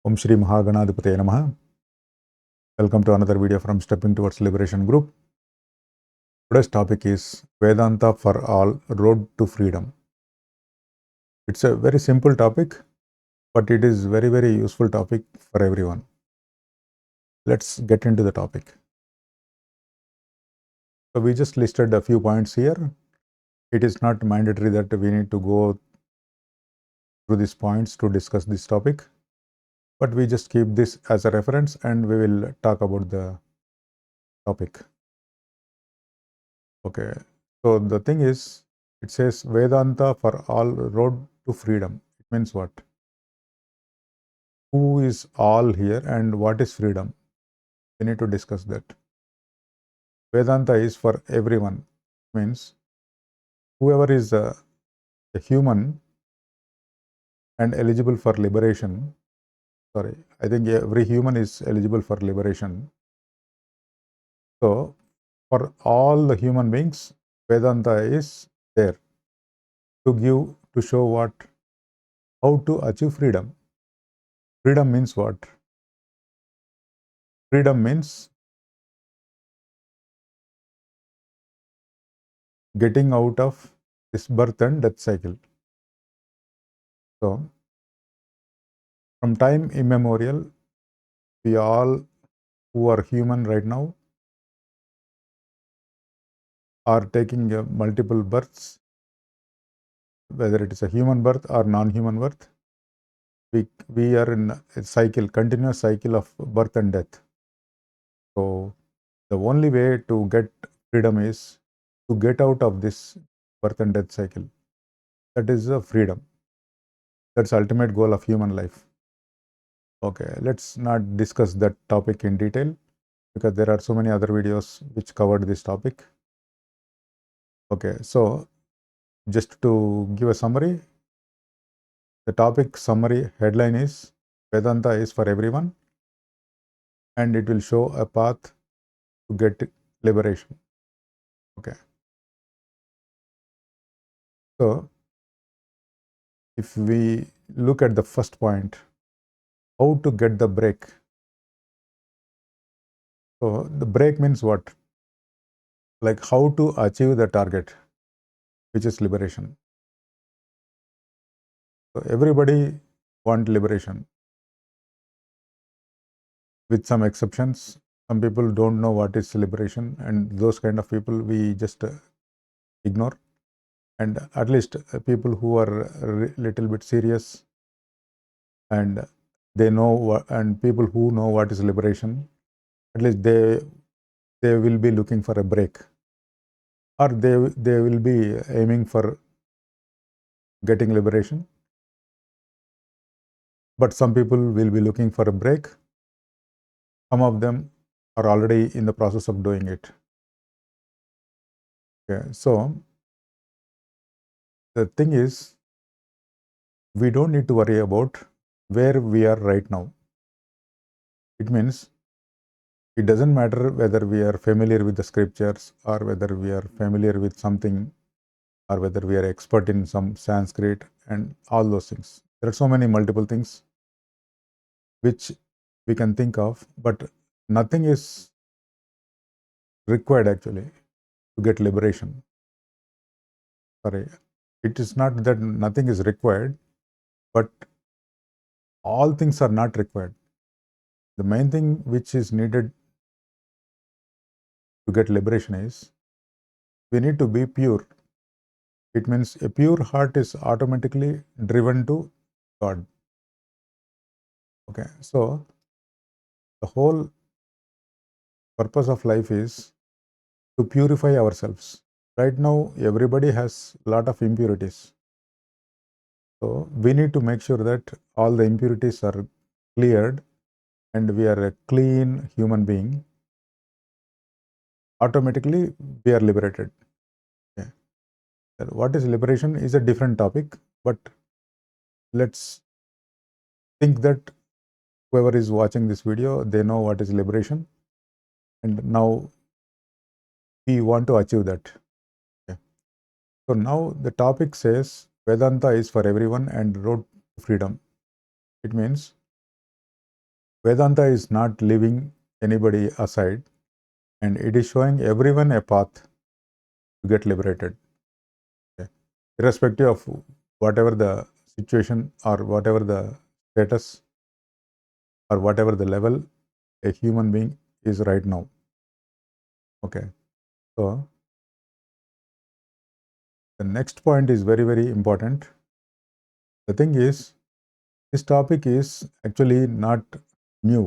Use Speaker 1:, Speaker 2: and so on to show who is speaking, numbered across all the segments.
Speaker 1: Om Shri Mahaganadhipataye Namaha. Welcome to another video from Stepping Towards Liberation group. Today's topic is Vedanta for All, Road to Freedom. It's a very simple topic, but it is very useful topic for everyone. Let's get into the topic. So we just listed a few points here. It is not mandatory that we need to go through these points to discuss this topic, but we just keep this as a reference and we will talk about the topic. Okay, so the thing is, it says Vedanta for all, road to freedom. It means what? Who is all here and what is freedom? We need to discuss that. Vedanta is for everyone. Means whoever is a human and eligible for liberation. Sorry, I think every human is eligible for liberation. So for all the human beings, Vedanta is there to show what, how to achieve freedom. Freedom means what? Freedom means getting out of this birth and death cycle. So from time immemorial, we all who are human right now are taking multiple births, whether it is a human birth or non-human birth. We are in a cycle, continuous cycle of birth and death. So the only way to get freedom is to get out of this birth and death cycle. That is freedom. That's the ultimate goal of human life. Okay, let's not discuss that topic in detail because there are so many other videos which covered this topic. Okay, so just to give a summary, the topic summary headline is Vedanta is for everyone and it will show a path to get liberation. Okay. So if we look at the first point, how to get the break. So the break means what? Like how to achieve the target, which is liberation. So everybody want liberation. With some exceptions, some people don't know what is liberation, and those kind of people we just ignore. And at least people who are a little bit serious and they know and people who know what is liberation, at least they will be looking for a break, or they will be aiming for getting liberation. But some people will be looking for a break. Some of them are already in the process of doing it. Okay, so the thing is, we don't need to worry about where we are right now. It means it doesn't matter whether we are familiar with the scriptures or whether we are familiar with something or whether we are expert in some Sanskrit and all those things. There are so many multiple things which we can think of, but nothing is required actually to get liberation. Sorry, it is not that nothing is required, but all things are not required. The main thing which is needed to get liberation is we need to be pure. It means a pure heart is automatically driven to God. Okay, so the whole purpose of life is to purify ourselves. Right now, everybody has a lot of impurities. So we need to make sure that all the impurities are cleared and we are a clean human being. Automatically, we are liberated. Okay. What is liberation is a different topic, but let's think that whoever is watching this video, they know what is liberation, and now we want to achieve that. Okay. So now the topic says Vedanta is for everyone and road to freedom. It means Vedanta is not leaving anybody aside, and it is showing everyone a path to get liberated. Okay. Irrespective of whatever the situation or whatever the status or whatever the level a human being is right now. Okay. So the next point is very, very important. The thing is, this topic is actually not new.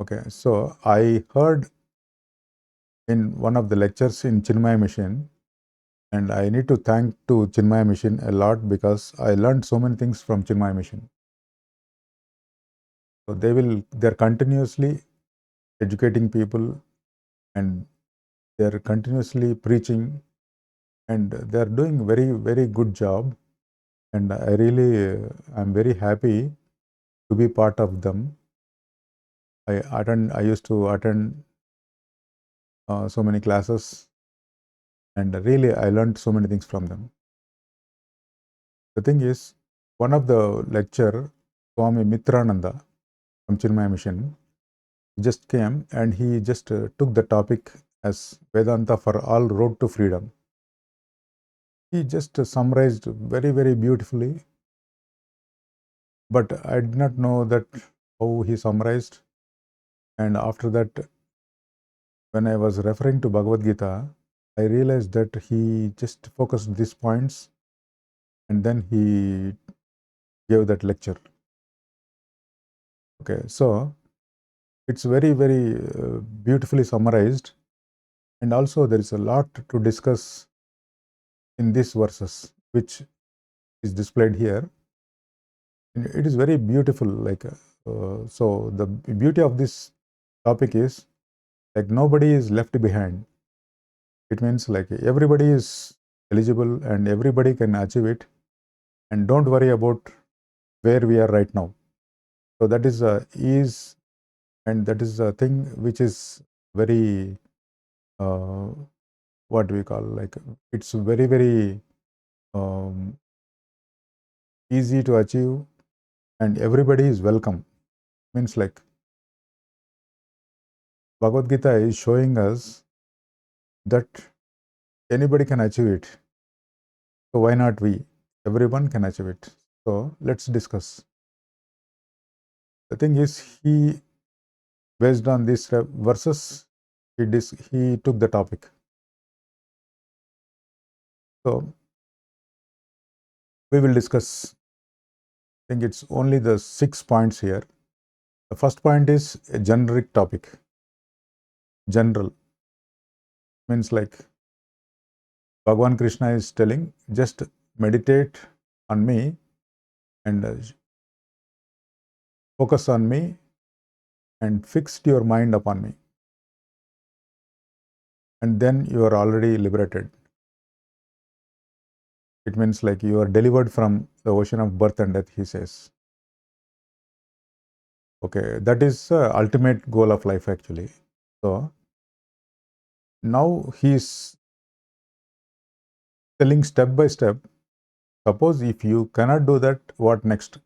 Speaker 1: Okay. So I heard in one of the lectures in Chinmaya Mission, and I need to thank to Chinmaya Mission a lot because I learned so many things from Chinmaya Mission. So they're continuously educating people, and they're continuously preaching, and they're doing very, very good job. And I really, I'm very happy to be part of them. I used to attend so many classes, and really I learned so many things from them. The thing is, one of the lecture, Swami Mitrananda from Chinmaya Mission, just came and he just took the topic as Vedanta for all, road to freedom. He just summarized very, very beautifully, but I did not know that how he summarized. And after that, when I was referring to Bhagavad Gita, I realized that he just focused these points and then he gave that lecture. Okay, so it's very, very beautifully summarized, and also there is a lot to discuss in these verses, which is displayed here. And it is very beautiful. So the beauty of this topic is like nobody is left behind. It means like everybody is eligible and everybody can achieve it. And don't worry about where we are right now. So that is ease, and that is a thing which is very what we call like it's very, very easy to achieve, and everybody is welcome. Means like Bhagavad Gita is showing us that anybody can achieve it. So why not we? Everyone can achieve it. So let's discuss. The thing is, he, based on these verses, he took the topic. So we will discuss. I think it's only the 6 points here. The first point is a generic topic. General means like Bhagavan Krishna is telling, just meditate on me and focus on me and fix your mind upon me. And then you are already liberated. It means like you are delivered from the ocean of birth and death, he says. Okay, that is the ultimate goal of life actually. So now he is telling step by step. Suppose if you cannot do that, what next?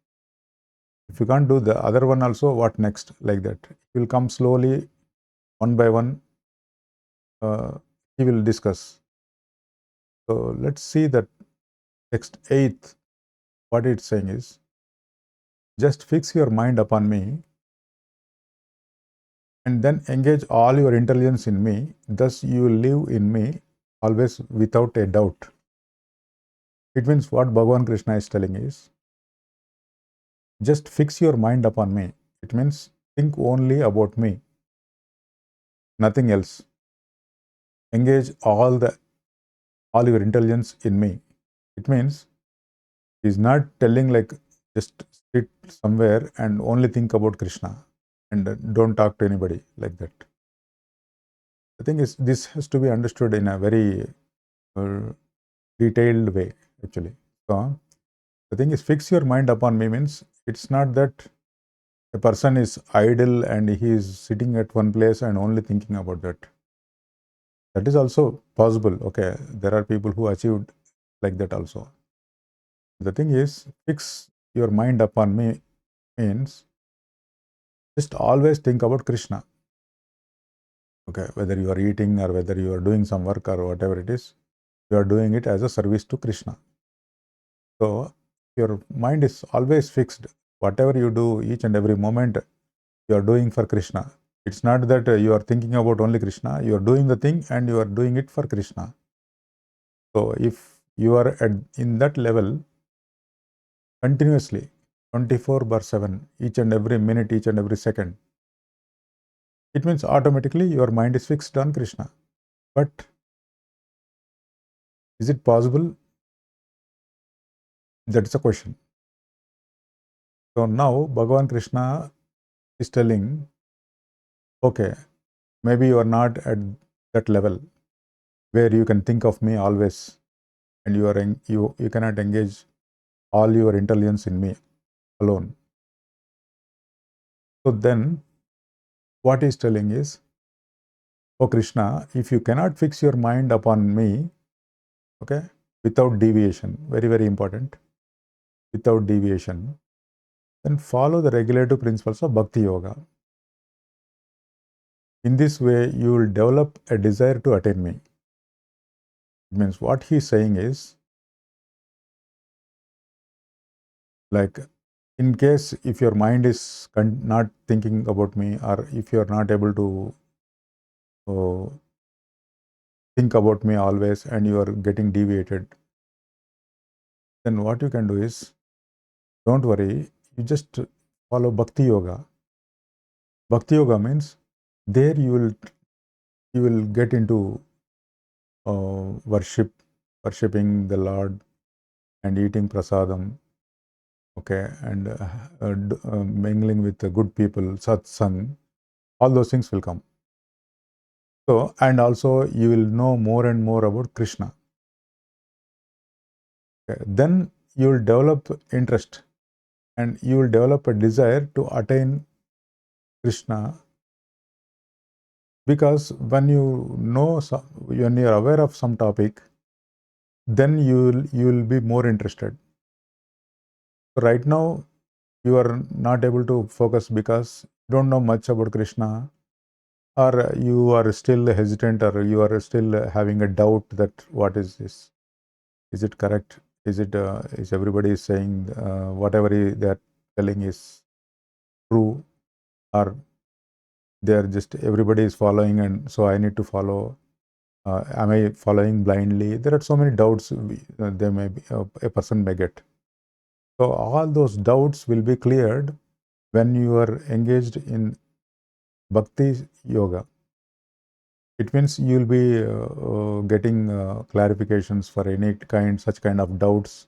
Speaker 1: If you can't do the other one also, what next? Like that. He will come slowly, one by one. He will discuss. So let's see that text 8th. What it's saying is, just fix your mind upon me and then engage all your intelligence in me. Thus you will live in me always without a doubt. It means what Bhagavan Krishna is telling is, just fix your mind upon me. It means think only about me, nothing else. Engage all your intelligence in me. It means he's not telling like just sit somewhere and only think about Krishna and don't talk to anybody like that. The thing is, this has to be understood in a very detailed way actually. So the thing is, fix your mind upon me means it's not that a person is idle and he is sitting at one place and only thinking about that. That is also possible. Okay, there are people who achieved like that also. The thing is, fix your mind upon me means just always think about Krishna. Okay, whether you are eating or whether you are doing some work or whatever it is, you are doing it as a service to Krishna. So your mind is always fixed. Whatever you do, each and every moment, you are doing for Krishna. It's not that you are thinking about only Krishna. You are doing the thing and you are doing it for Krishna. So if you are in that level continuously, 24/7, each and every minute, each and every second, it means automatically your mind is fixed on Krishna. But is it possible? That's a question. So now Bhagavan Krishna is telling, okay, maybe you are not at that level where you can think of me always, and you cannot engage all your intelligence in me alone. So then what he's telling is, oh Krishna, if you cannot fix your mind upon me, okay, without deviation, very, very important, without deviation, then follow the regulative principles of Bhakti Yoga. In this way, you will develop a desire to attain me. It means what he's saying is, like, in case if your mind is not thinking about me, or if you are not able to think about me always and you are getting deviated, then what you can do is, don't worry, you just follow Bhakti Yoga. Bhakti Yoga means there you will get into worshipping the Lord and eating prasadam, okay, and mingling with the good people, satsang, all those things will come. So, and also you will know more and more about Krishna. Okay. Then you will develop interest and you will develop a desire to attain Krishna, because when you know, when you are aware of some topic, then you will be more interested. So right now you are not able to focus because you don't know much about Krishna, or you are still hesitant, or you are still having a doubt that what is this? Is it correct? Is everybody saying whatever they are telling is true, or they are just everybody is following and so I need to follow? Am I following blindly? There are so many doubts there may be, a person may get. So all those doubts will be cleared when you are engaged in Bhakti Yoga. It means you will be getting clarifications for any such kind of doubts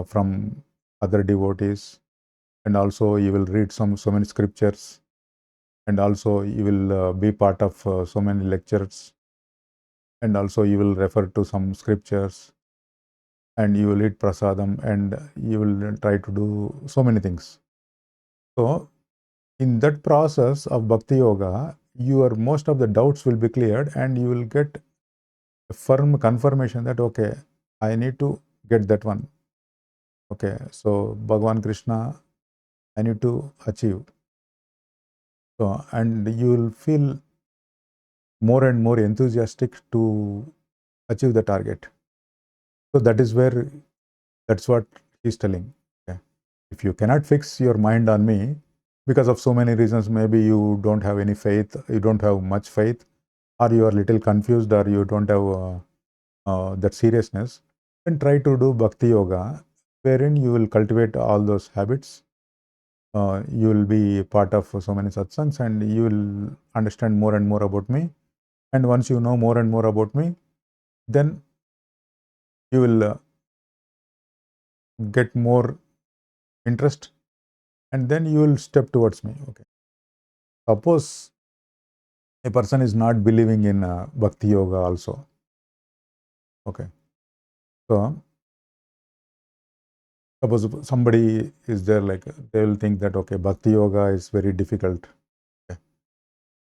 Speaker 1: from other devotees, and also you will read so many scriptures, and also you will be part of so many lectures, and also you will refer to some scriptures, and you will eat prasadam, and you will try to do so many things. So in that process of Bhakti Yoga, your most of the doubts will be cleared, and you will get a firm confirmation that, okay, I need to get that one. Okay, so Bhagavan Krishna, I need to achieve. So, and you will feel more and more enthusiastic to achieve the target. So that is where, that's what he's telling. Okay. If you cannot fix your mind on me because of so many reasons, maybe you don't have any faith, you don't have much faith, or you are little confused, or you don't have that seriousness, then try to do Bhakti Yoga, wherein you will cultivate all those habits. You will be part of so many satsangs, and you will understand more and more about me. And once you know more and more about me, then you will get more interest, and then you will step towards me. Okay. Suppose a person is not believing in Bhakti Yoga also. Okay. So suppose somebody is there, like they will think that, okay, Bhakti Yoga is very difficult. Okay.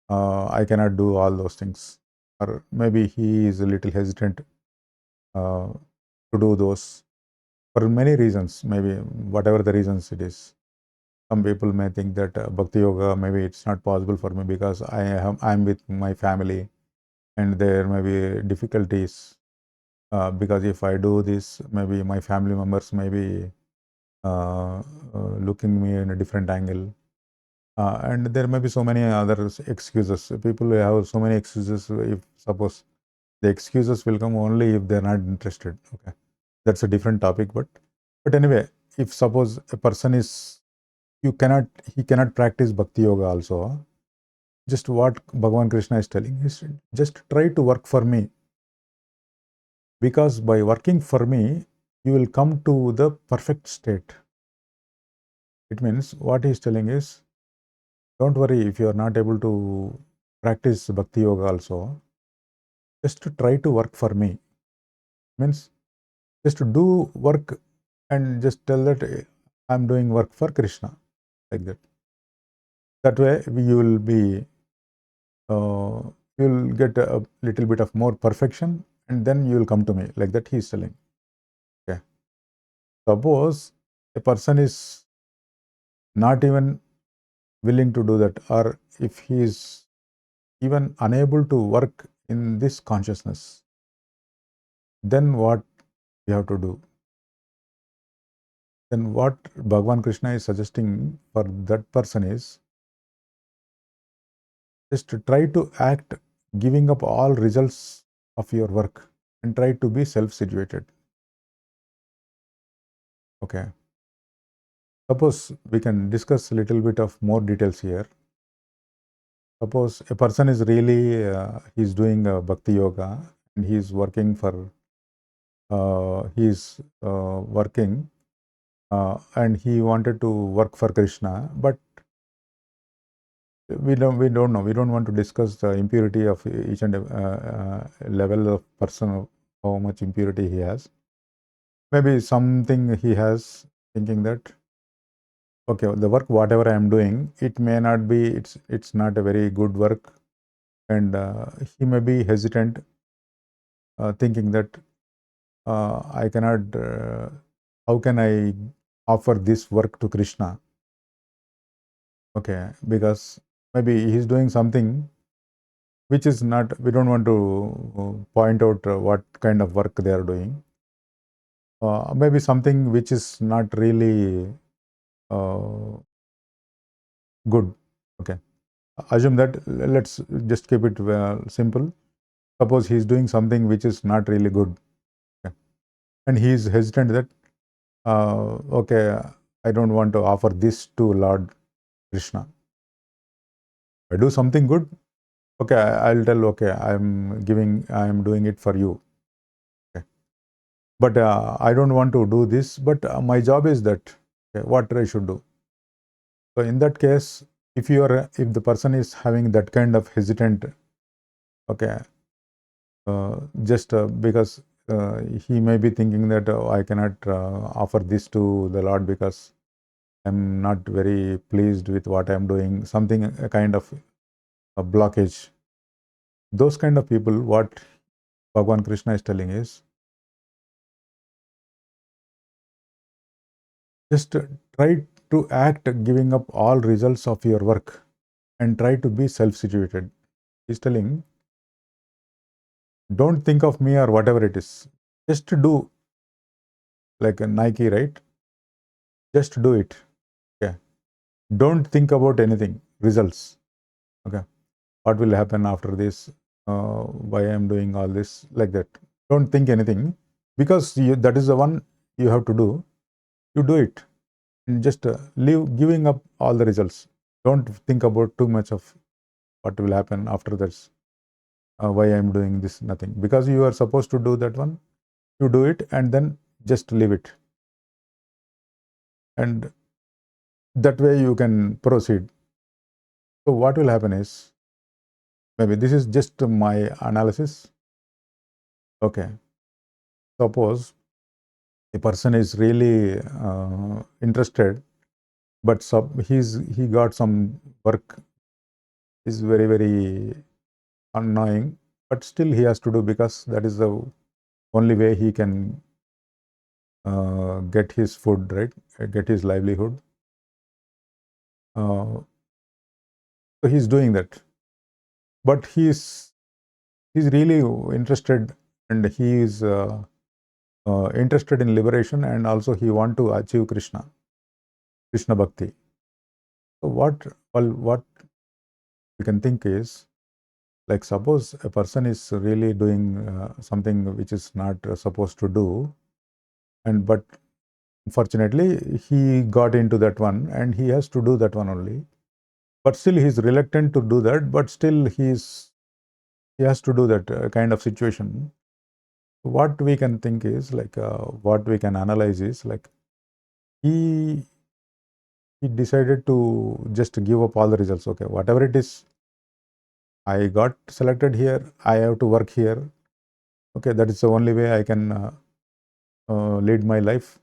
Speaker 1: I cannot do all those things. Or maybe he is a little hesitant to do those for many reasons, maybe whatever the reasons it is. some people may think that Bhakti Yoga, maybe it's not possible for me because I'm with my family and there may be difficulties. Because if I do this, maybe my family members may be looking me in a different angle. And there may be so many other excuses. People have so many excuses. If suppose the excuses will come only if they're not interested. Okay, that's a different topic. But anyway, if suppose a person is he cannot practice Bhakti Yoga also. Just what Bhagavan Krishna is telling is just try to work for me, because by working for me, you will come to the perfect state. It means what he is telling is, don't worry if you are not able to practice Bhakti Yoga also. Just to try to work for me. Means just to do work and just tell that I'm doing work for Krishna, like that. That way you will be, you will get a little bit of more perfection, and then you will come to me, like that he is telling. Okay. Suppose a person is not even willing to do that, or if he is even unable to work in this consciousness, then what you have to do? Then what Bhagavan Krishna is suggesting for that person is just to try to act giving up all results of your work and try to be self-situated. Okay. Suppose we can discuss a little bit of more details here. Suppose a person is really, he's doing Bhakti Yoga and he's working for, working and he wanted to work for Krishna, but we don't know. We don't want to discuss the impurity of each and level of person, how much impurity he has. Maybe something he has thinking that, okay, the work whatever I am doing, it may not be, it's not a very good work, and he may be hesitant, thinking that I cannot. How can I offer this work to Krishna? Okay, because maybe he's doing something which is not, we don't want to point out what kind of work they are doing. Maybe something which is not really good. Okay. Assume that, let's just keep it simple. Suppose he is doing something which is not really good. Okay. And he is hesitant that, okay, I don't want to offer this to Lord Krishna. I do something good. Okay, I'll tell, okay, I am doing it for you. Okay. But I don't want to do this, but my job is that, okay, what I should do. So in that case, if the person is having that kind of hesitant, okay, just because he may be thinking that I cannot offer this to the Lord because I'm not very pleased with what I'm doing, something, a kind of a blockage. Those kind of people, what Bhagavan Krishna is telling is, just try to act giving up all results of your work and try to be self-situated. He's telling, don't think of me or whatever it is. Just to do, like a Nike, right? Just do it. Okay. Don't think about anything, results. Okay. What will happen after this? Why I am doing all this, like that. Don't think anything, because that is the one you have to do. You do it. And just leave giving up all the results. Don't think about too much of what will happen after this. Why I am doing this, nothing. Because you are supposed to do that one. You do it and then just leave it. And that way you can proceed. So what will happen is, maybe this is just my analysis. Okay. Suppose a person is really interested, but he got some work is very, very annoying, but still he has to do, because that is the only way he can get his food, right? Get his livelihood. So he's doing that, but he's really interested, and he is interested in liberation, and also he want to achieve Krishna Bhakti. So what we can think is, like, suppose a person is really doing something which is not supposed to do, and but unfortunately he got into that one and he has to do that one only, but still he's reluctant to do that, but still he has to do that kind of situation. What we can think is, like, what we can analyze is, like, he decided to just give up all the results. Okay, whatever it is, I got selected here, I have to work here. Okay, that is the only way I can lead my life.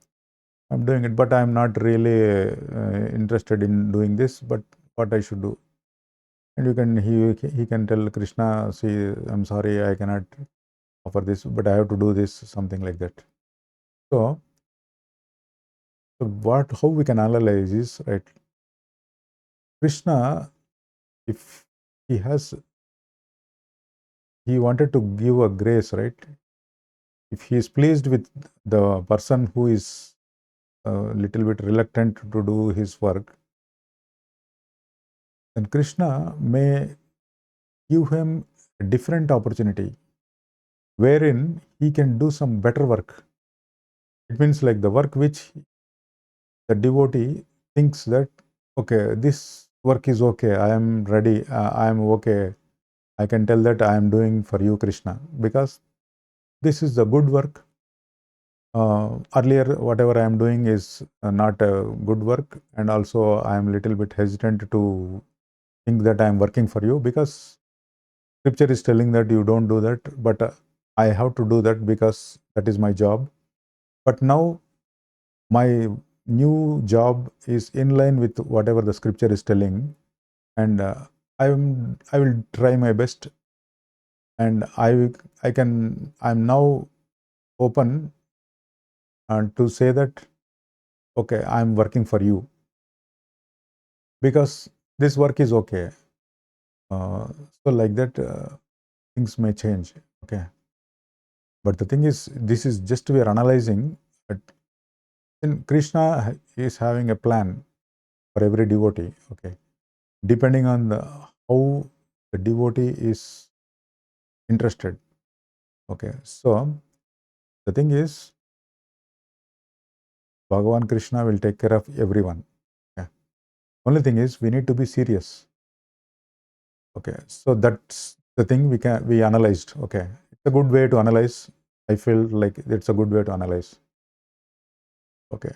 Speaker 1: I'm doing it, but I'm not really interested in doing this, but what I should do. And he can tell Krishna, see, I'm sorry, I cannot offer this, but I have to do this, something like that. So how we can analyze is, right, Krishna, if he wanted to give a grace, right? If he is pleased with the person who is a little bit reluctant to do his work, then Krishna may give him a different opportunity wherein he can do some better work. It means, like, the work which the devotee thinks that, okay, this work is okay, I am ready, I am okay, I can tell that I am doing for you, Krishna, because this is the good work. Earlier, whatever I am doing is not a good work, and also I am little bit hesitant to think that I am working for you, because scripture is telling that you don't do that, but I have to do that because that is my job. But now my new job is in line with whatever the scripture is telling, and I will try my best, and I'm now open to say that, okay, I'm working for you because this work is okay. So like that, things may change. Okay, but the thing is, this is just we are analyzing. But then Krishna is having a plan for every devotee. Okay, depending on how the devotee is interested. Okay, so the thing is, Bhagavan Krishna will take care of everyone. Okay. Only thing is, we need to be serious. Okay, so that's the thing we analyzed. Okay, it's a good way to analyze. I feel like it's a good way to analyze. Okay,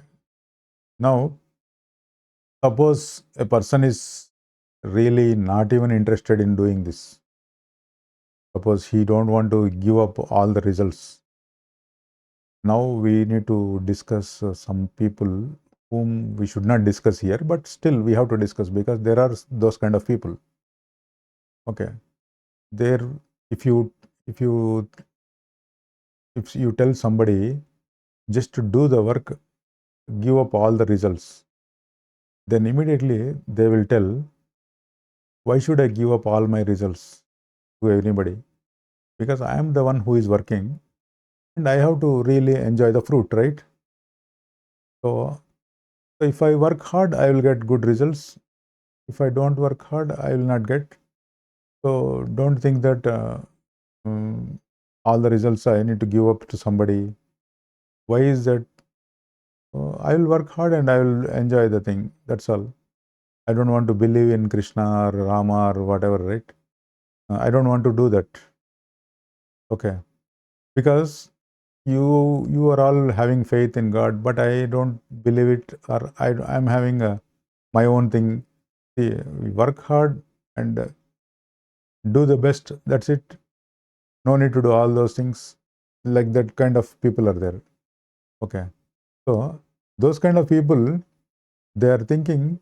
Speaker 1: now suppose a person is really not even interested in doing this. Suppose he don't want to give up all the results. Now we need to discuss some people whom we should not discuss here, but still we have to discuss because there are those kind of people. Okay, there, if you if you if you tell somebody just to do the work, give up all the results, then immediately they will tell, why should I give up all my results to anybody? Because I am the one who is working and I have to really enjoy the fruit, right? So if I work hard, I will get good results. If I don't work hard, I will not get. So don't think that all the results I need to give up to somebody. Why is that? I will work hard and I will enjoy the thing. That's all. I don't want to believe in Krishna or Rama or whatever, right? I don't want to do that. Okay. Because you are all having faith in God, but I don't believe it, or I'm having my own thing. See, we work hard and do the best. That's it. No need to do all those things. Like that kind of people are there. Okay. So those kind of people, they are thinking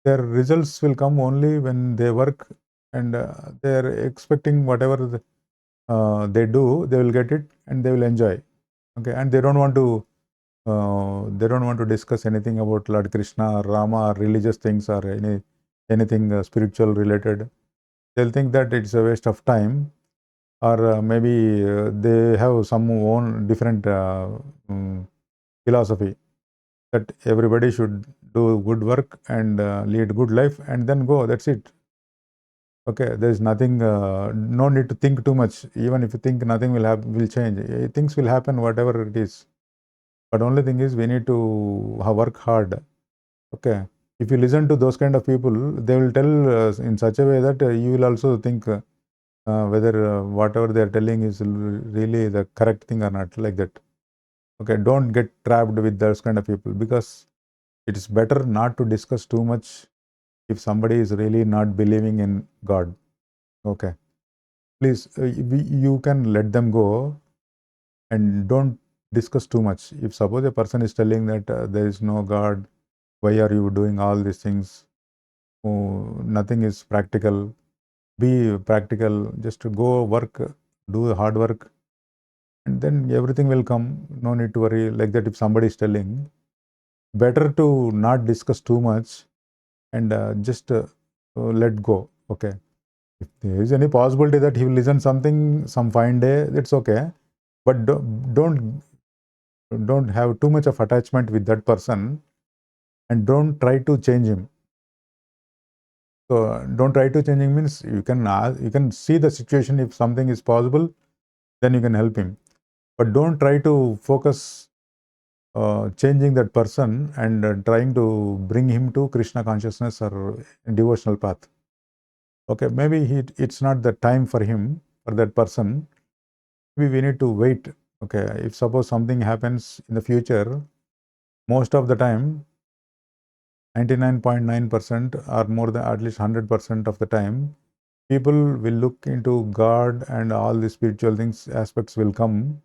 Speaker 1: their results will come only when they work, and they are expecting whatever they do, they will get it and they will enjoy. Okay, and they don't want to They don't want to discuss anything about Lord Krishna or Rama or religious things or anything spiritual related. They'll think that it's a waste of time, or maybe they have some own different philosophy that everybody should do good work and lead good life and then go. That's it. Okay, there is nothing. No need to think too much. Even if you think nothing will change. Things will happen, whatever it is. But only thing is we need to work hard. Okay. If you listen to those kind of people, they will tell in such a way that you will also think whether whatever they are telling is really the correct thing or not, like that. Okay, don't get trapped with those kind of people, because it is better not to discuss too much if somebody is really not believing in God. Okay, please, you can let them go and don't discuss too much. If suppose a person is telling that there is no God, why are you doing all these things? Oh, nothing is practical. Be practical. Just go work, do hard work, and then everything will come. No need to worry. Like that, if somebody is telling, better to not discuss too much and just let go. Okay. If there is any possibility that he will listen something some fine day, that's okay. But don't have too much of attachment with that person, and don't try to change him. So don't try to change him means you can see the situation. If something is possible, then you can help him. But don't try to focus changing that person and trying to bring him to Krishna consciousness or devotional path. Okay, maybe it's not the time for him, for that person. Maybe we need to wait. Okay, if suppose something happens in the future, most of the time, 99.9% or more than at least 100% of the time, people will look into God and all the spiritual things, aspects will come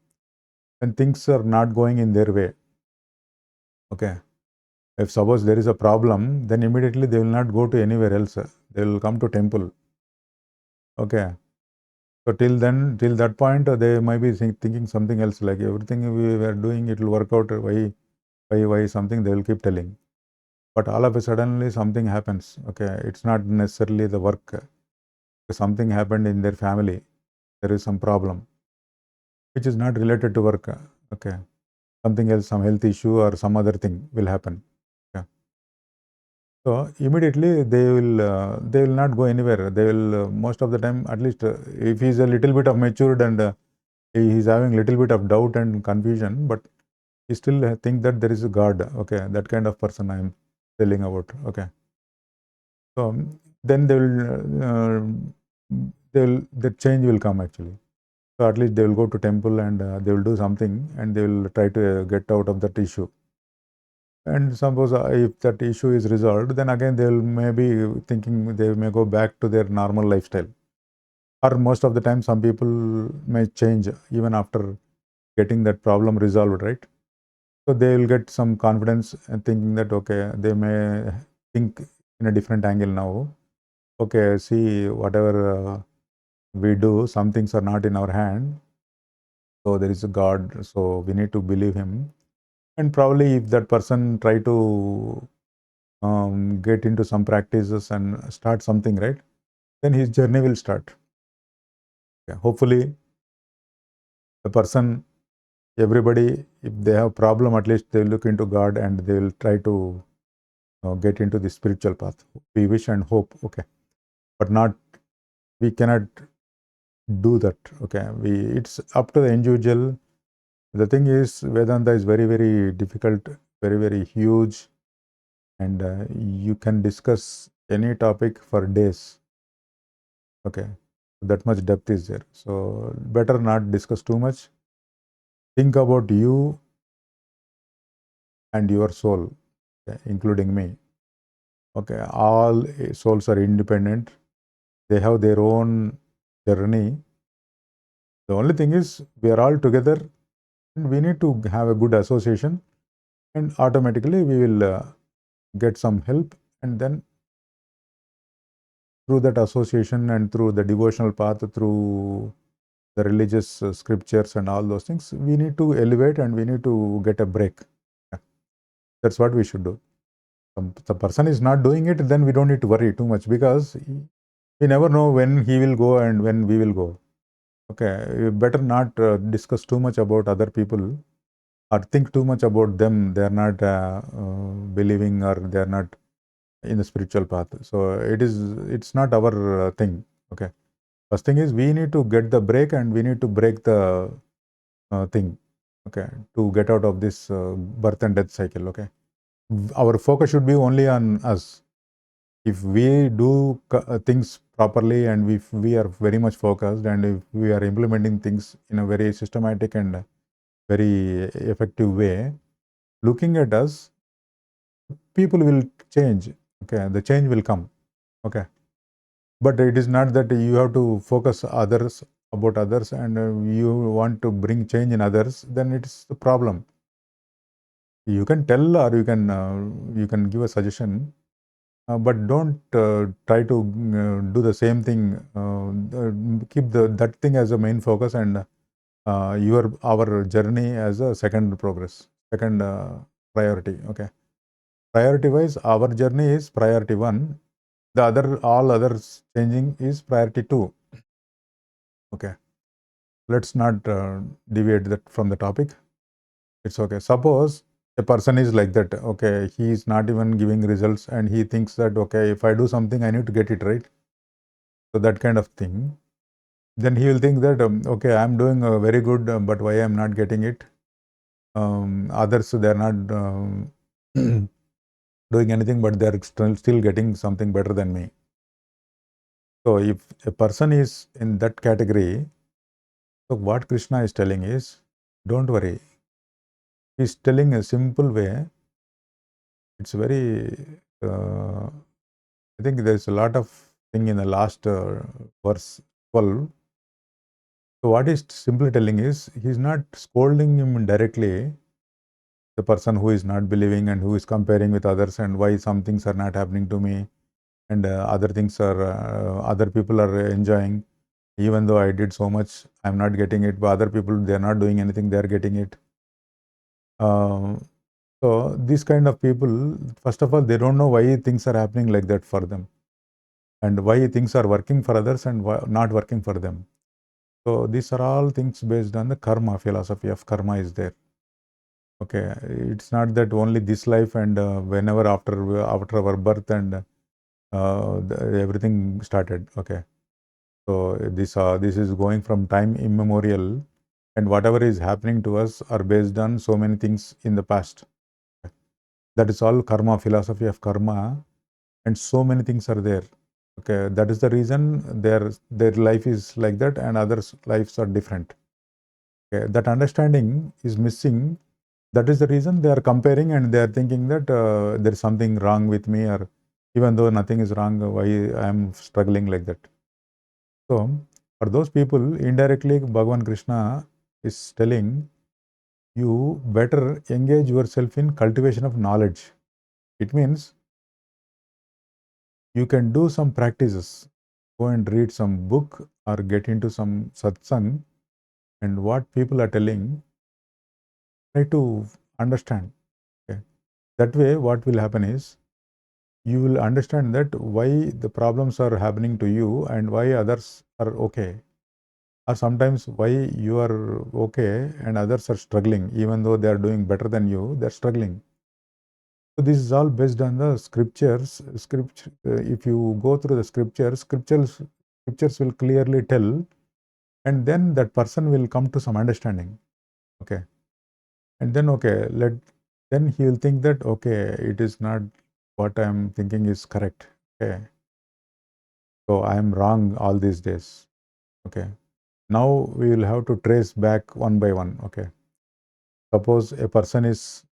Speaker 1: when things are not going in their way. Okay. If suppose there is a problem, then immediately they will not go to anywhere else. They will come to temple. Okay. So till that point, they might be thinking something else, like everything we were doing, it will work out. Why something they will keep telling. But all of a suddenly something happens. Okay. It's not necessarily the work. Something happened in their family. There is some problem, which is not related to work. Okay. Something else, some health issue or some other thing will happen. Okay. So immediately they will not go anywhere. They will most of the time, at least if he is a little bit of matured and he is having little bit of doubt and confusion, but he still think that there is a God. Okay, that kind of person I am telling about. Okay, so then the change will come actually. So at least they will go to temple and they will do something and they will try to get out of that issue. And suppose if that issue is resolved, then again they will maybe thinking they may go back to their normal lifestyle. Or most of the time, some people may change even after getting that problem resolved, right? So they will get some confidence and thinking that, okay, they may think in a different angle now. Okay, see, whatever we do, some things are not in our hand. So there is a God, so we need to believe him. And probably if that person try to get into some practices and start something, right, then his journey will start. Okay. Hopefully, the person, everybody, if they have problem, at least they will look into God and they will try to get into the spiritual path. We wish and hope, okay, but not, we cannot do that. Okay, it's up to the individual. The thing is, Vedanta is very, very difficult, very, very huge, and you can discuss any topic for days. Okay, that much depth is there. So better not discuss too much. Think about you and your soul, okay, including me. Okay, all souls are independent. They have their own journey. The only thing is we are all together and we need to have a good association, and automatically we will get some help, and then through that association and through the devotional path, through the religious scriptures and all those things, we need to elevate and we need to get a break. That's what we should do. The person is not doing it, then we don't need to worry too much, because we never know when he will go and when we will go. Okay, you better not discuss too much about other people or think too much about them. They are not believing, or they are not in the spiritual path. So it's not our thing. Okay, first thing is we need to get the break, and we need to break the thing. Okay, to get out of this birth and death cycle. Okay, our focus should be only on us. If we do things properly, and if we are very much focused, and if we are implementing things in a very systematic and very effective way, looking at us, people will change. Okay, the change will come. Okay, but it is not that you have to focus others about others, and you want to bring change in others, then it's the problem. You can tell, or you can give a suggestion, but don't try to do the same thing. Keep that thing as a main focus, and our journey as a second priority. Okay, priority wise, our journey is priority 1. All others changing is priority 2. Okay, let's not deviate that from the topic. It's okay. Suppose a person is like that. Okay, he is not even giving results, and he thinks that, okay, if I do something, I need to get it right. So that kind of thing. Then he will think that, okay, I'm doing very good, but why I'm not getting it? Others, they're not doing anything, but they're still getting something better than me. So if a person is in that category, so what Krishna is telling is, don't worry. He's telling a simple way. It's very, I think there's a lot of thing in the last verse 12. So what he's simply telling is, he's not scolding him directly, the person who is not believing and who is comparing with others, and why some things are not happening to me, and other people are enjoying, even though I did so much, I'm not getting it. But other people, they're not doing anything, they're getting it. So these kind of people, first of all, they don't know why things are happening like that for them, and why things are working for others and not working for them. So these are all things based on the karma. Philosophy of karma is there. Okay, it's not that only this life, and whenever after our birth, and everything started. Okay, so this is going from time immemorial, and whatever is happening to us are based on so many things in the past. That is all karma, philosophy of karma, and so many things are there. Okay, that is the reason their life is like that, and others' lives are different. Okay, that understanding is missing. That is the reason they are comparing, and they are thinking that there is something wrong with me, or even though nothing is wrong, why I am struggling like that. So, for those people, indirectly, Bhagavan Krishna is telling you better engage yourself in cultivation of knowledge. It means you can do some practices, go and read some book, or get into some satsang, and what people are telling, try to understand. Okay. That way, what will happen is, you will understand that why the problems are happening to you, and why others are okay. Or sometimes why you are okay and others are struggling, even though they are doing better than you, they're struggling. So this is all based on the scriptures. If you go through the scriptures will clearly tell, and then that person will come to some understanding. Okay, and then then he will think that, okay, it is not what I am thinking is correct. Okay, so I am wrong all these days. Okay, now we will have to trace back one by one. Okay, suppose a person is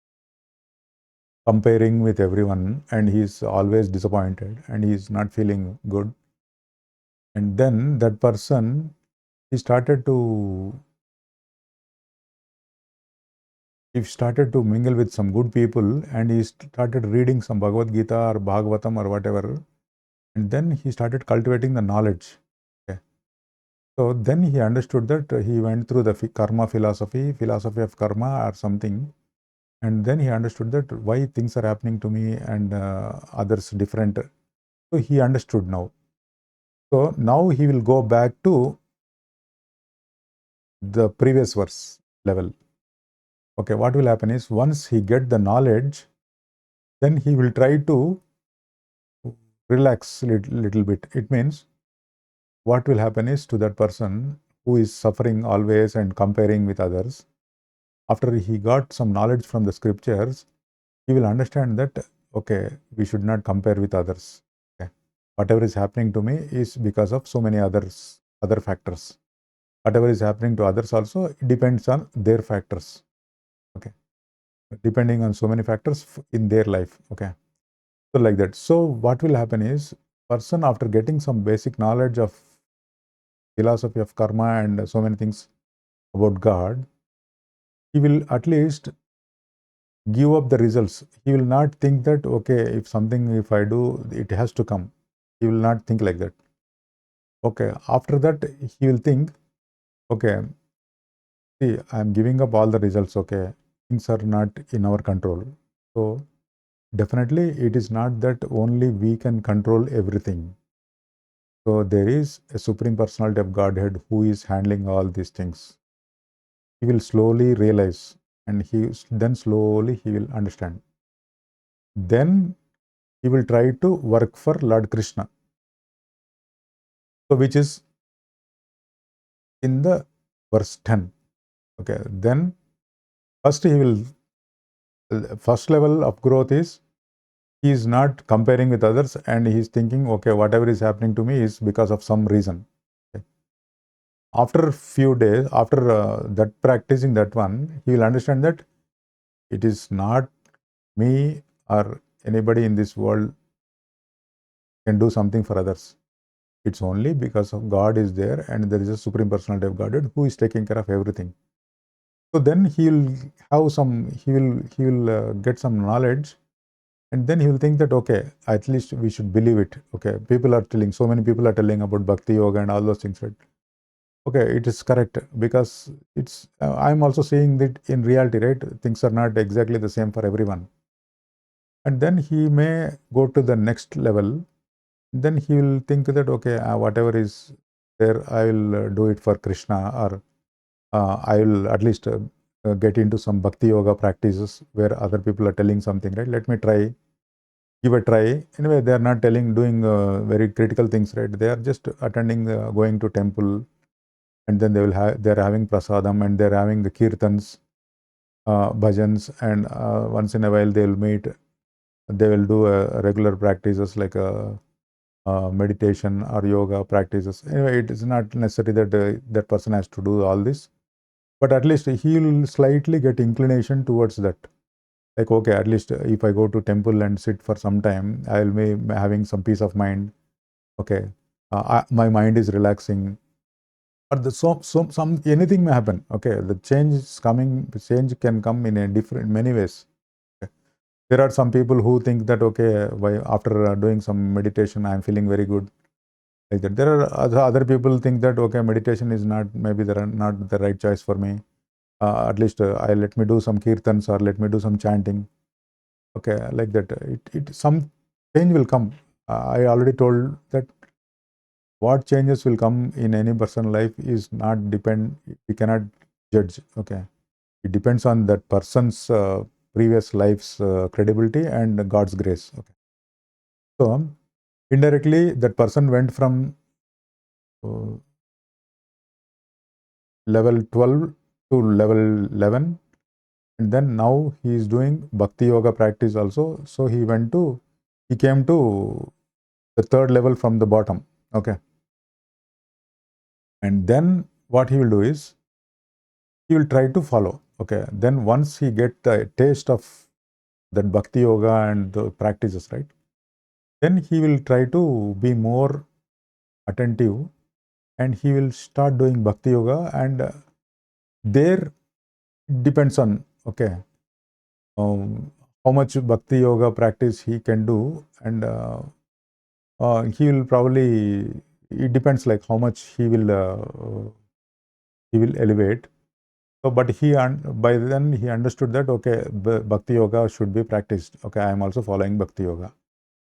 Speaker 1: comparing with everyone, and he is always disappointed, and he is not feeling good, and then that person, he started to mingle with some good people, and he started reading some Bhagavad Gita or Bhagavatam or whatever, and then he started cultivating the knowledge. Okay. So then he understood that he went through the philosophy of karma or something, And then he understood that why things are happening to me and others different. So he understood now. So now he will go back to the previous verse level. Okay, what will happen is once he get the knowledge, then he will try to relax little bit. It means what will happen is to that person who is suffering always and comparing with others, after he got some knowledge from the scriptures, he will understand that, okay, we should not compare with others. Okay. Whatever is happening to me is because of so many other factors. Whatever is happening to others also, it depends on their factors. Okay. Depending on so many factors in their life. Okay. So like that. So what will happen is, person after getting some basic knowledge of philosophy of karma and so many things about God, he will at least give up the results. He will not think that, okay, if I do, it has to come. He will not think like that. Okay, after that, he will think, okay, see, I am giving up all the results, okay, things are not in our control. So, definitely, it is not that only we can control everything. So, there is a Supreme Personality of Godhead who is handling all these things. He will slowly realize, and then slowly he will understand. Then he will try to work for Lord Krishna. So, which is in the verse 10. Okay, then first first level of growth is, he is not comparing with others and he is thinking, okay, whatever is happening to me is because of some reason. Okay. After a few days, after that practicing that one, he will understand that it is not me or anybody in this world can do something for others. It's only because of God is there and there is a Supreme Personality of Godhead who is taking care of everything. So then he will get some knowledge, and then he will think that, okay, at least we should believe it. Okay, so many people are telling about Bhakti Yoga and all those things, right? Okay, it is correct, because it's I'm also seeing that in reality, right? Things are not exactly the same for everyone. And then he may go to the next level. Then he will think that, okay, whatever is there, I will do it for Krishna, or I will at least get into some Bhakti Yoga practices where other people are telling something, right? Let me give a try. Anyway, they are not doing very critical things, right? They are just attending, going to temple, and then they're having prasadam, and they're having the kirtans, bhajans, and once in a while they will meet. They will do regular practices like meditation or yoga practices. Anyway, it is not necessary that that person has to do all this, but at least he will slightly get inclination towards that. Like, okay, at least if I go to temple and sit for some time, I will be having some peace of mind. Okay, my mind is relaxing. Or some anything may happen. Okay, the change is coming. The change can come in a different many ways. Okay. There are some people who think that, okay, after doing some meditation, I am feeling very good. Like that. There are other people think that, okay, meditation is not the right choice for me. At least I let me do some kirtans or let me do some chanting. Okay, like that. Some change will come. I already told that what changes will come in any person's life is not depend. We cannot judge. Okay, it depends on that person's previous life's credibility and God's grace. Okay, so indirectly that person went from uh, level 12 to level 11, and then now he is doing Bhakti Yoga practice also. So he came to the third level from the bottom. Okay, and then what he will do is, he will try to follow. Okay, then once he get the taste of that Bhakti Yoga and the practices, right, then he will try to be more attentive, and he will start doing Bhakti Yoga, and there depends on, okay, how much Bhakti Yoga practice he can do, and he will probably, it depends like how much he will elevate. So, but by then he understood that, okay, Bhakti Yoga should be practiced. Okay, I am also following Bhakti Yoga.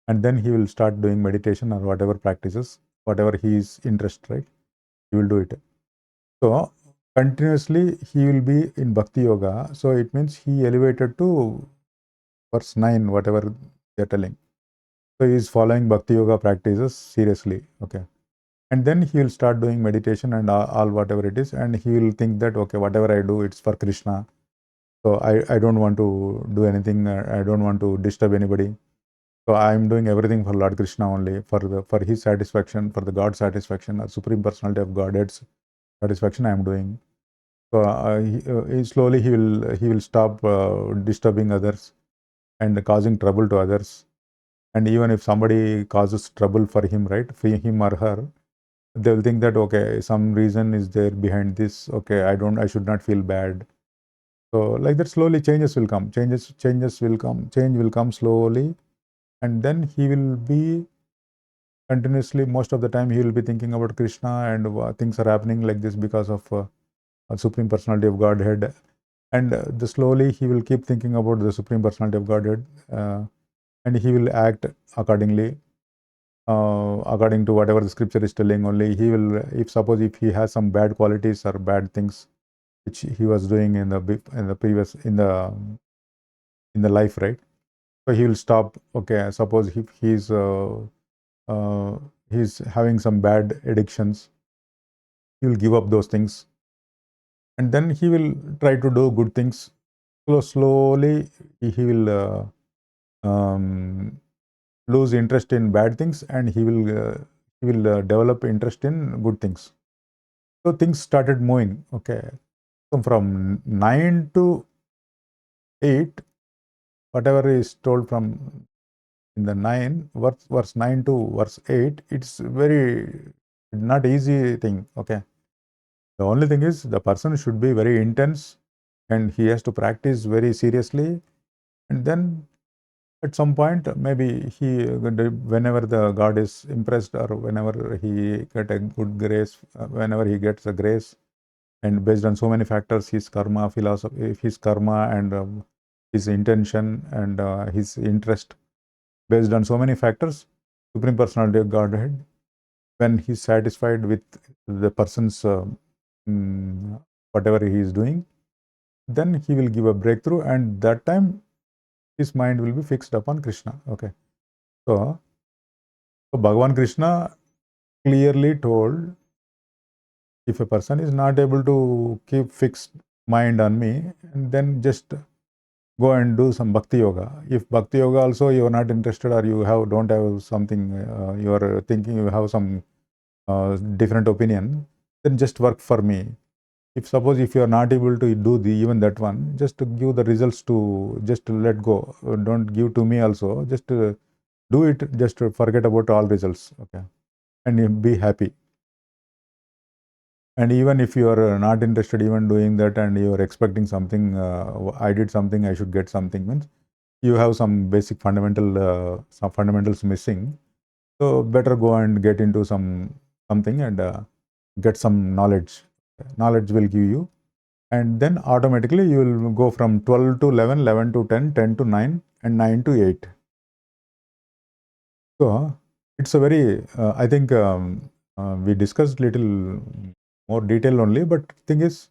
Speaker 1: And then he will start doing meditation or whatever practices, whatever he is interested, right? He will do it. So, continuously he will be in Bhakti Yoga. So, it means he elevated to verse 9, whatever they are telling. So, he is following Bhakti Yoga practices seriously. Okay. And then he will start doing meditation and all whatever it is. And he will think that, okay, whatever I do, it's for Krishna. So, I don't want to do anything. I don't want to disturb anybody. So I am doing everything for Lord Krishna only, for his satisfaction, for the God's satisfaction, or Supreme Personality of Godhead's satisfaction. I am doing. So slowly he will stop disturbing others and causing trouble to others. And even if somebody causes trouble for him, right, for him or her, they will think that, okay, some reason is there behind this. Okay, I should not feel bad. So like that, slowly changes will come. Changes will come. Change will come slowly, and then he will be continuously, most of the time he will be thinking about Krishna, and things are happening like this because of Supreme Personality of Godhead. And the slowly he will keep thinking about the Supreme Personality of Godhead, and he will act accordingly, according to whatever the scripture is telling. Only he will, if he has some bad qualities or bad things which he was doing in the previous in the life, right? So he will stop. Okay, suppose if he's having some bad addictions, he will give up those things, and then he will try to do good things. So slowly he will lose interest in bad things, and he will develop interest in good things. So things started moving. Okay, so from 9 to 8, whatever is told from in the 9 verse 9 to verse 8, it's very not easy thing. Okay, the only thing is the person should be very intense, and he has to practice very seriously. And then at some point, maybe whenever the God is impressed, or whenever he get a good grace, whenever he gets a grace, and based on so many factors, his karma, philosophy, his karma, and his intention, and his interest, based on so many factors, Supreme Personality of Godhead, when he's satisfied with the person's whatever he is doing, then he will give a breakthrough, and that time his mind will be fixed upon Krishna. Okay, so Bhagavan Krishna clearly told, if a person is not able to keep fixed mind on me, then just go and do some Bhakti Yoga. If Bhakti Yoga also you are not interested, or you don't have something, you are thinking you have some different opinion, then just work for me. Suppose if you are not able to do even that one, just to give the results, to just let go. Don't give to me also. Just do it. Just forget about all results. Okay, and be happy. And even if you are not interested even doing that, and you are expecting something, I did something, I should get something, means you have some basic some fundamentals missing. So better go and get into something, and get some knowledge. Knowledge will give you, and then automatically you will go from 12 to 11, 11 to 10, 10 to 9, and 9 to 8. So it's a very, I think we discussed little more detail only, but thing is,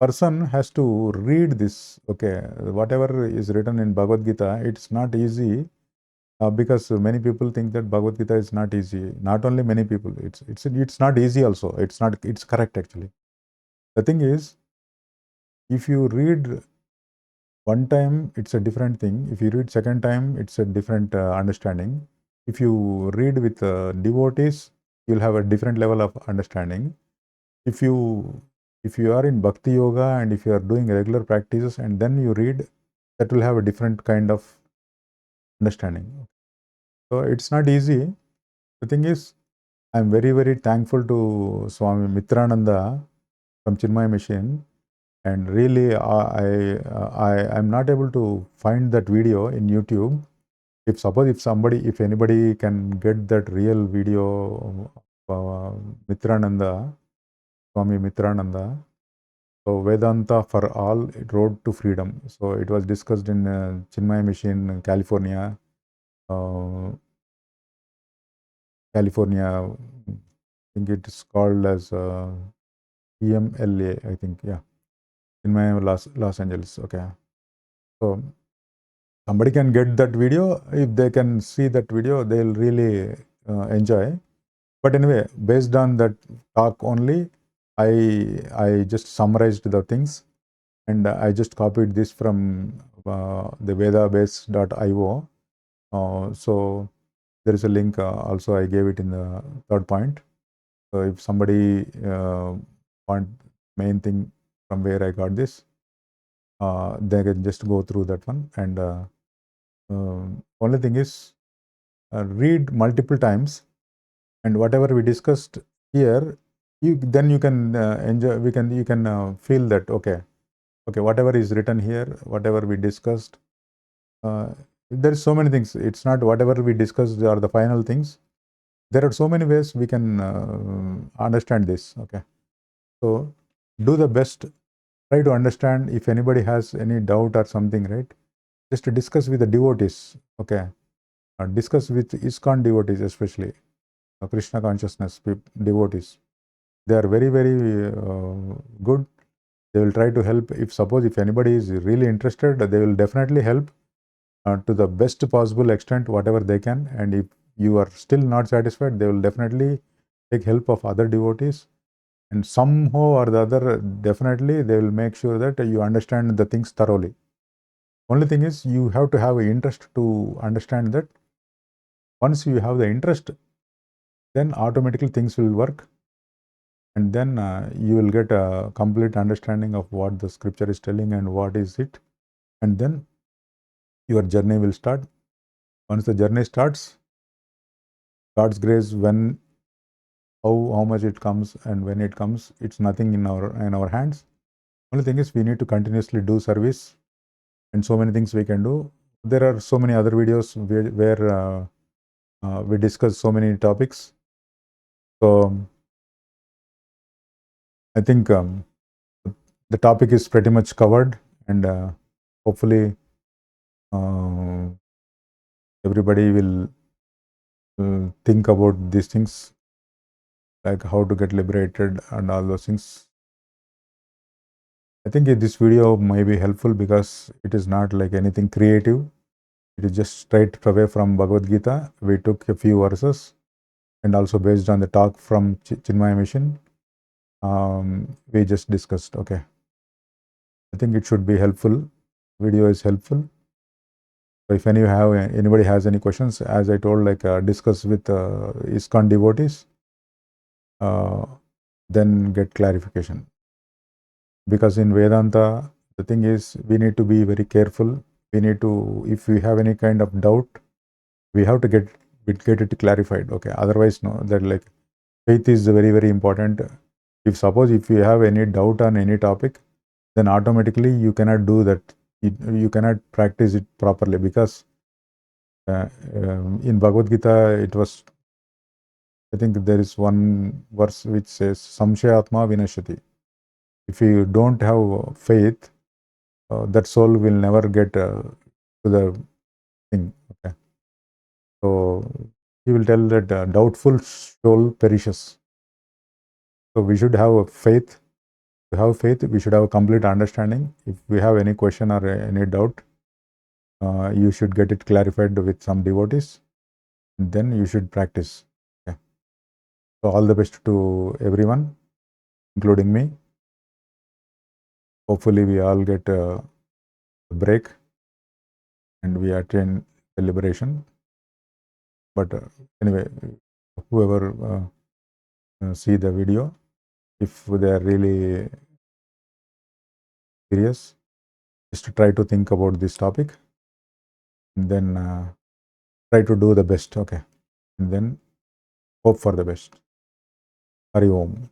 Speaker 1: person has to read this. Okay, whatever is written in Bhagavad Gita, it's not easy, because many people think that Bhagavad Gita is not easy. Not only many people, it's not easy also. It's correct actually. The thing is, if you read one time, it's a different thing. If you read second time, it's a different understanding. If you read with devotees, you'll have a different level of understanding. If you are in Bhakti Yoga, and if you are doing regular practices, and then you read, that will have a different kind of understanding. So it's not easy. The thing is, I'm very, very thankful to Swami Mitrananda from Chinmay Mission. And really, I'm not able to find that video in YouTube. If anybody can get that real video of Mitrananda, Swami Mitrananda, So Vedanta for all, road to freedom. So it was discussed in Chinmaya Mission, California. California, I think it is called as EMLA, I think, yeah, Chinmaya Los Angeles. Okay. So somebody can get that video. If they can see that video, they'll really enjoy. But anyway, based on that talk only, I just summarized the things, and I just copied this from the vedabase.io. So there is a link also. I gave it in the third point. So if somebody want main thing from where I got this, they can just go through that one. And only thing is, read multiple times, and whatever we discussed here, then you can enjoy. You can feel that okay, whatever is written here, whatever we discussed. There is so many things. It's not whatever we discussed are the final things. There are so many ways we can understand this. Okay, so do the best. Try to understand. If anybody has any doubt or something, right? Just to discuss with the devotees. Okay, discuss with ISKCON devotees, especially Krishna consciousness devotees. They are very, very good. They will try to help. If anybody is really interested, they will definitely help to the best possible extent, whatever they can. And if you are still not satisfied, they will definitely take help of other devotees. And somehow or the other, definitely they will make sure that you understand the things thoroughly. Only thing is, you have to have an interest to understand that. Once you have the interest, then automatically things will work. And then you will get a complete understanding of what the scripture is telling and what is it. And then your journey will start. Once the journey starts, God's grace, how much it comes and when it comes, it's nothing in our hands. Only thing is, we need to continuously do service, and so many things we can do. There are so many other videos where we discuss so many topics. So I think the topic is pretty much covered, and hopefully everybody will think about these things, like how to get liberated and all those things. I think this video may be helpful because it is not like anything creative. It is just straight away from Bhagavad Gita. We took a few verses, and also based on the talk from Chinmaya Mission, we just discussed. Okay, I think it should be helpful. Video is helpful. So if anybody has any questions, as I told, like discuss with ISKCON devotees, then get clarification. Because in Vedanta, the thing is, we need to be very careful. We need to, if we have any kind of doubt, we have to get it clarified. Okay, otherwise, no. That like faith is very, very important. If you have any doubt on any topic, then automatically you cannot do that. You cannot practice it properly, because in Bhagavad Gita, it was, I think there is one verse which says, Samshayatma Vinashati. If you don't have faith, that soul will never get to the thing. Okay. So he will tell that doubtful soul perishes. So we should have faith. To have faith, we should have a complete understanding. If we have any question or any doubt, you should get it clarified with some devotees. And then you should practice. Okay. So all the best to everyone, including me. Hopefully we all get a break and we attain the liberation. But anyway, whoever see the video, if they are really serious, just try to think about this topic, and then try to do the best. Okay, and then hope for the best. Hari Om.